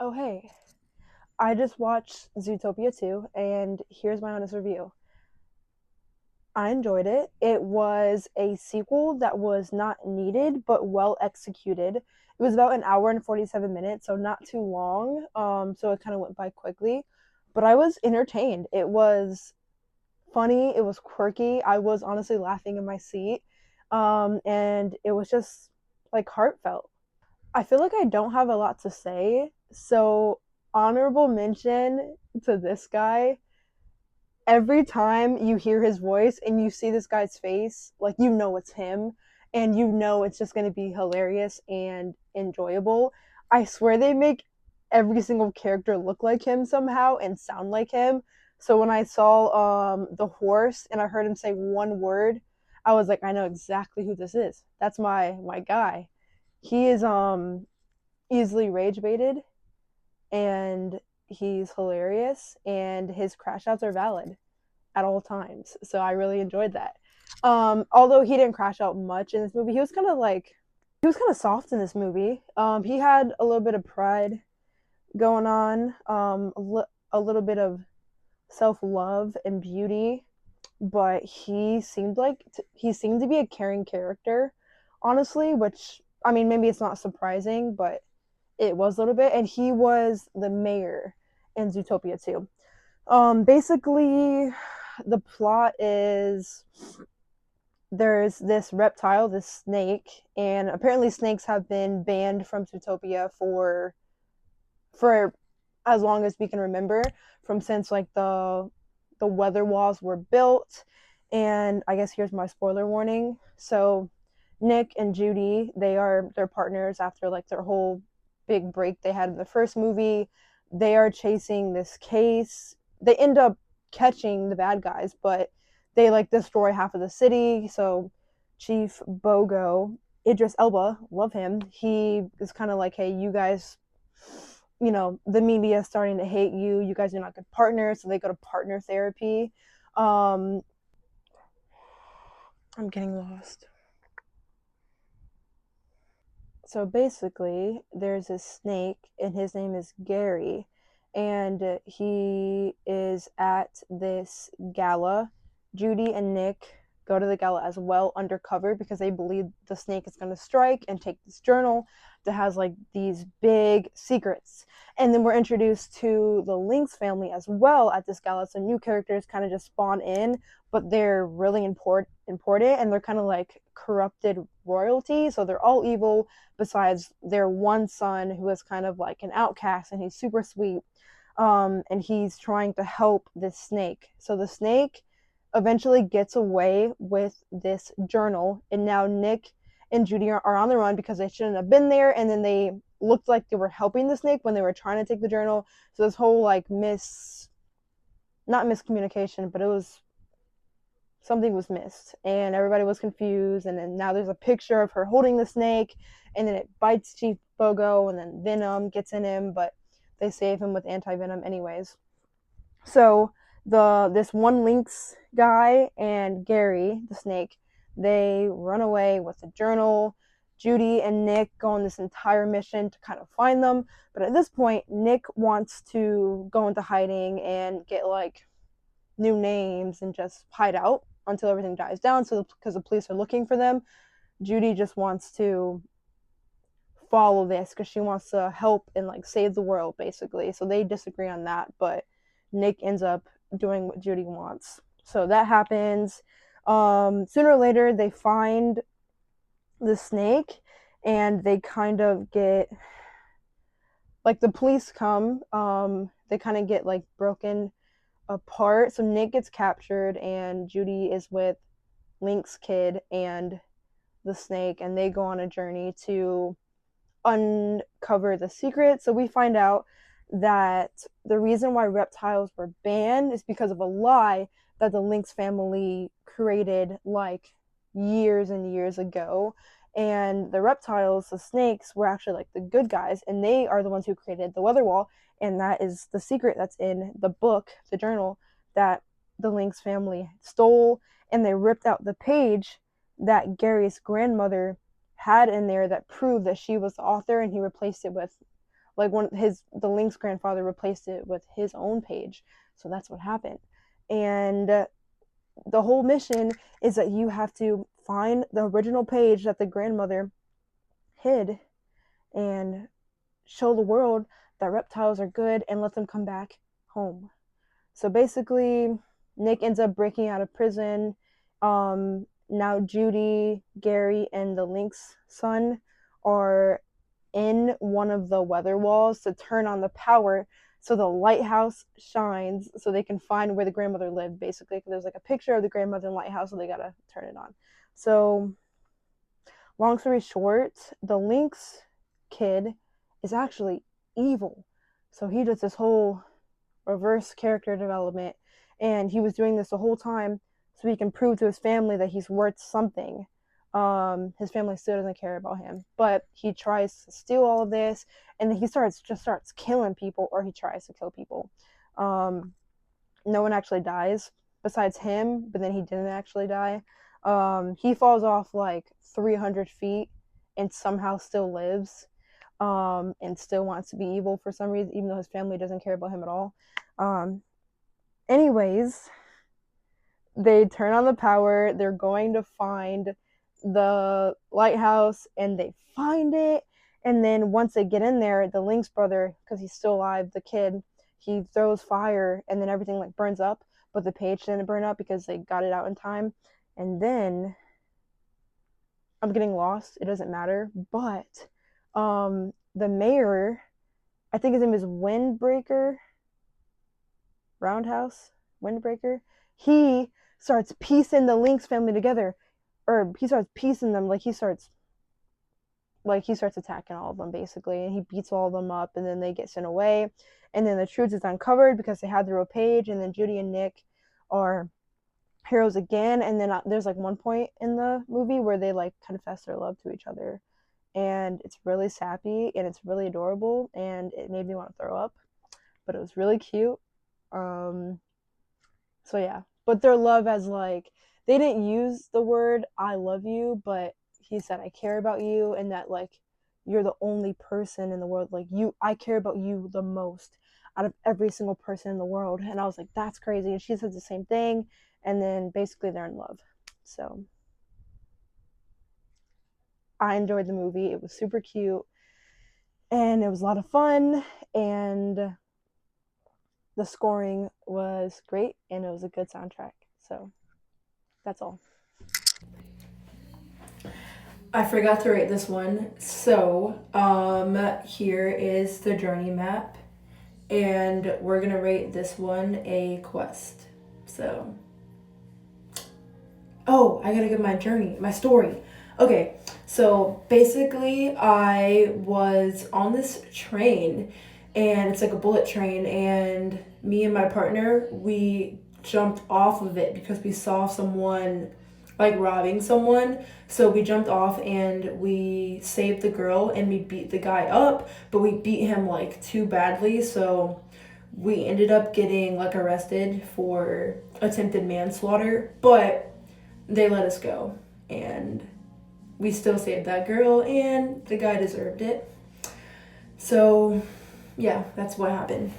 Oh, hey, I just watched Zootopia 2, and here's my honest review. I enjoyed it. It was a sequel that was not needed, but well executed. It was about an hour and 47 minutes, so not too long. So it kind of went by quickly. But I was entertained. It was funny, it was quirky. I was honestly laughing in my seat. And it was just like heartfelt. I feel like I don't have a lot to say. So, honorable mention to this guy. Every time you hear his voice and you see this guy's face, like you know it's him and you know it's just going to be hilarious and enjoyable. I swear they make every single character look like him somehow and sound like him. So when I saw the horse and I heard him say one word, I was like, I know exactly who this is. That's my guy. He is easily rage baited, and he's hilarious, and his crash outs are valid at all times. So I really enjoyed that. Although he didn't crash out much in this movie, he was kind of soft in this movie. He had a little bit of pride going on, a little bit of self love and beauty, but he seemed to be a caring character, honestly. Which, I mean, maybe it's not surprising, but it was a little bit. And he was the mayor in Zootopia 2. Basically, the plot is there's this reptile, this snake, and apparently snakes have been banned from Zootopia for as long as we can remember, from since like the weather walls were built. And I guess here's my spoiler warning. So Nick and Judy, they're partners after like their whole big break they had in the first movie. They are chasing this case. They end up catching the bad guys, but they like destroy half of the city. So Chief Bogo, Idris Elba, love him. He is kind of like, hey, you guys, the media is starting to hate you. You guys are not good partners. So they go to partner therapy. Um, I'm getting lost. So basically, there's a snake, and his name is Gary, and he is at this gala. Judy and Nick go to the gala as well, undercover, because they believe the snake is going to strike and take this journal that has like these big secrets. And then we're introduced to the Lynx family as well at this gala. So new characters kind of just spawn in, but they're really important, and they're kind of like corrupted royalty. So they're all evil besides their one son, who is kind of like an outcast, and he's super sweet. And he's trying to help this snake. So the snake eventually gets away with this journal, and now Nick and Judy are on the run because they shouldn't have been there, and then they looked like they were helping the snake when they were trying to take the journal. So this whole like not miscommunication, but it was something was missed, and everybody was confused. And then now there's a picture of her holding the snake, and then it bites Chief Bogo, and then venom gets in him, but they save him with anti-venom anyways. So this one Lynx guy and Gary the snake, they run away with the journal. Judy and Nick go on this entire mission to kind of find them, but at this point Nick wants to go into hiding and get like new names and just hide out until everything dies down. So because the police are looking for them, Judy just wants to follow this because she wants to help and like save the world basically. So they disagree on that, but Nick ends up doing what Judy wants. So that happens. Sooner or later they find the snake, and they kind of get like the police come. They kind of get like broken apart. So Nick gets captured, and Judy is with Link's kid and the snake, and they go on a journey to uncover the secret. So we find out that the reason why reptiles were banned is because of a lie that the Lynx family created like years and years ago. And the reptiles, the snakes, were actually like the good guys, and they are the ones who created the weather wall. And that is the secret that's in the book, the journal, that the Lynx family stole. And they ripped out the page that Gary's grandmother had in there that proved that she was the author, and he replaced it with like the Link's grandfather replaced it with his own page. So that's what happened. And the whole mission is that you have to find the original page that the grandmother hid and show the world that reptiles are good and let them come back home. So basically, Nick ends up breaking out of prison. Now Judy, Gary, and the Link's son are in one of the weather walls to turn on the power so the lighthouse shines so they can find where the grandmother lived, basically. There's like a picture of the grandmother in the lighthouse, so they gotta turn it on. So, long story short, the Link's kid is actually evil. So he does this whole reverse character development, and he was doing this the whole time so he can prove to his family that he's worth something. His family still doesn't care about him, but he tries to steal all of this, and then he starts killing people, or he tries to kill people. No one actually dies besides him, but then he didn't actually die. He falls off like 300 feet and somehow still lives, and still wants to be evil for some reason, even though his family doesn't care about him at all. Anyways, they turn on the power. They're going to find the lighthouse, and they find it. And then once they get in there, the Link's brother, because he's still alive, the kid, he throws fire, and then everything like burns up. But the page didn't burn up because they got it out in time. And then I'm getting lost. It doesn't matter. But the mayor, I think his name is Windbreaker. He starts piecing the Link's family together, or he starts piecing them, like he starts attacking all of them basically, and he beats all of them up, and then they get sent away, and then the truth is uncovered because they had the real page, and then Judy and Nick are heroes again, and then there's like one point in the movie where they like confess their love to each other, and it's really sappy and it's really adorable, and it made me want to throw up, but it was really cute. So yeah, but their love as like, they didn't use the word I love you, but he said I care about you, and that like you're the only person in the world, like I care about you the most out of every single person in the world. And I was like, that's crazy. And she says the same thing, and then basically they're in love. So I enjoyed the movie. It was super cute, and it was a lot of fun, and the scoring was great, and it was a good soundtrack. So that's all. I forgot to rate this one. So, here is the journey map, and we're gonna rate this one a quest. So, oh, I gotta give my story. Okay, so basically, I was on this train, and it's like a bullet train, and me and my partner, we jumped off of it because we saw someone like robbing someone. So we jumped off and we saved the girl, and we beat the guy up, but we beat him like too badly. So we ended up getting like arrested for attempted manslaughter, but they let us go, and we still saved that girl, and the guy deserved it. So yeah, that's what happened.